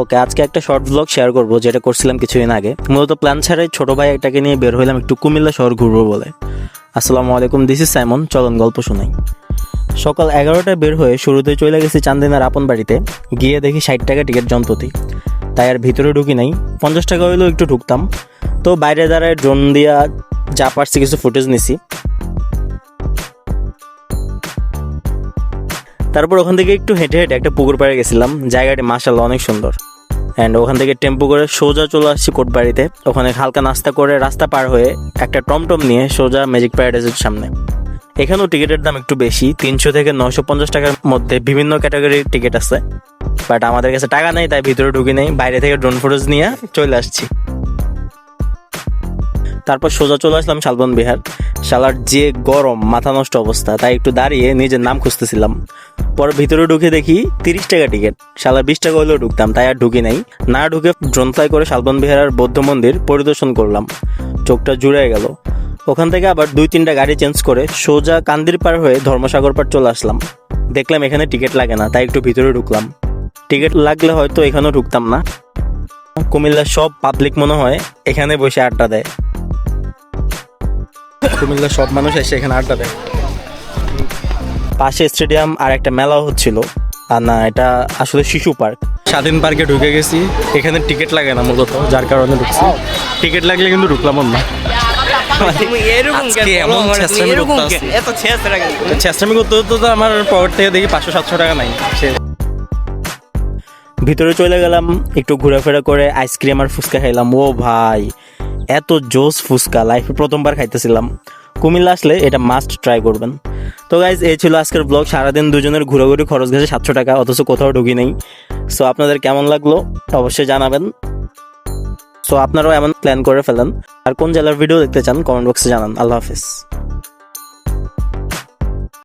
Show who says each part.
Speaker 1: ওকে, আজকে একটা short blog share করব যেটা করছিলাম কিছুদিন আগে। মূলত প্ল্যান ছাড়াই ছোট ভাই এটাকে নিয়ে বের হইলাম একটু কুমিল্লা শহর ঘুরবো বলে। আসসালামু আলাইকুম, দিস ইজ সাইমন, চলন গল্প শোনাই। সকাল 11টায় বের হয়ে শুরুতে চলে গেছি চান্দিনার আপন বাড়িতে। গিয়ে দেখি 60 টাকা টিকিট জনপ্রতি, তাই আর ভিতরে ঢুকি নাই। 50 টাকা হইলেও একটু ঢুকতাম। তো বাইরে দাঁড়ায় ড্রোন দিয়া যা পারছি কিছু ফুটেজ নিছি। তারপর ওখান থেকে একটু হেঁটে হেঁটে একটা পুকুর পাড়ে গেছিলাম। জায়গাটি মাশাআল্লাহ অনেক সুন্দর। অ্যান্ড ওখান থেকে টেম্পো করে সোজা চলে আসছি কোটবাড়িতে। ওখানে হালকা নাস্তা করে রাস্তা পার হয়ে একটা টমটম নিয়ে সোজা ম্যাজিক প্যারাডাইসের সামনে। এখানেও টিকিটের দাম একটু বেশি, 300 থেকে 950 টাকার মধ্যে বিভিন্ন ক্যাটাগরির টিকিট আছে। বাট আমাদের কাছে টাকা নেই, তাই ভিতরে ঢুকি নেই, বাইরে থেকে ড্রোন ফুটেজ নিয়ে চলে আসছি। তারপর সোজা চলে আসলাম শালবন বিহার। শালার যে গরম, মাথা নষ্ট অবস্থা, তাই একটু দাঁড়িয়ে নিজের নাম খুঁজতেছিলাম। পরে ভিতরে ঢুকে দেখি 30 টাকা টিকিট। শালার 20 টাকা হলেও ঢুকতাম, তাই আর ঢুকি নাই। না ঢুকে ড্রোন ফ্লাই করে শালবন বিহার বৌদ্ধ মন্দির পরিদর্শন করলাম। চোখটা জুড়ে গেল। ওখান থেকে আবার 2-3টা গাড়ি চেঞ্জ করে সোজা কান্দির পার হয়ে ধর্মসাগর পার চলে আসলাম। দেখলাম এখানে টিকিট লাগে না, তাই একটু ভিতরে ঢুকলাম। টিকিট লাগলে হয়তো এখানেও ঢুকতাম না। কুমিল্লার সব পাবলিক মনে হয় এখানে বসে আড্ডা দেয়। কুমিল্লার সব মানুষ এসে এখানে আড্ডা দেয়। পাশে স্টেডিয়াম আর একটা মেলাও হচ্ছিল। আর না, এটা আসলে শিশু পার্ক। স্বাধীন পার্কে ঢুকে গেছি। এখানে টিকিট লাগে না মূলত, যার কারণে ঢুকছি। টিকিট লাগলে কিন্তু ঢুকলাম না। ছেঁচড়ামি করতে হতো তো আমার পকেট থেকে দেখি 500-700 টাকা নাই। ভিতরে চলে গেলাম, একটু ঘোরাফেরা করে আইসক্রিম আর ফুচকা খাইলাম। ও ভাই, এত জোস ফুচকা লাইফে প্রথমবার খাইতেছিলাম। কুমিল্লা আসলে এটা মাস্ট ট্রাই করবেন। তো গাইজ, এই ছিল আজকের ব্লগ। সারাদিন দুজনের ঘোরাঘুরি খরচ গেছে 700 টাকা, অথচ কোথাও ঢুকি নেই। সো আপনাদের কেমন লাগলো অবশ্যই জানাবেন। সো আপনারাও এমন প্ল্যান করে ফেলেন। আর কোন জেলার ভিডিও দেখতে চান কমেন্ট বক্সে জানান। আল্লাহ হাফিজ।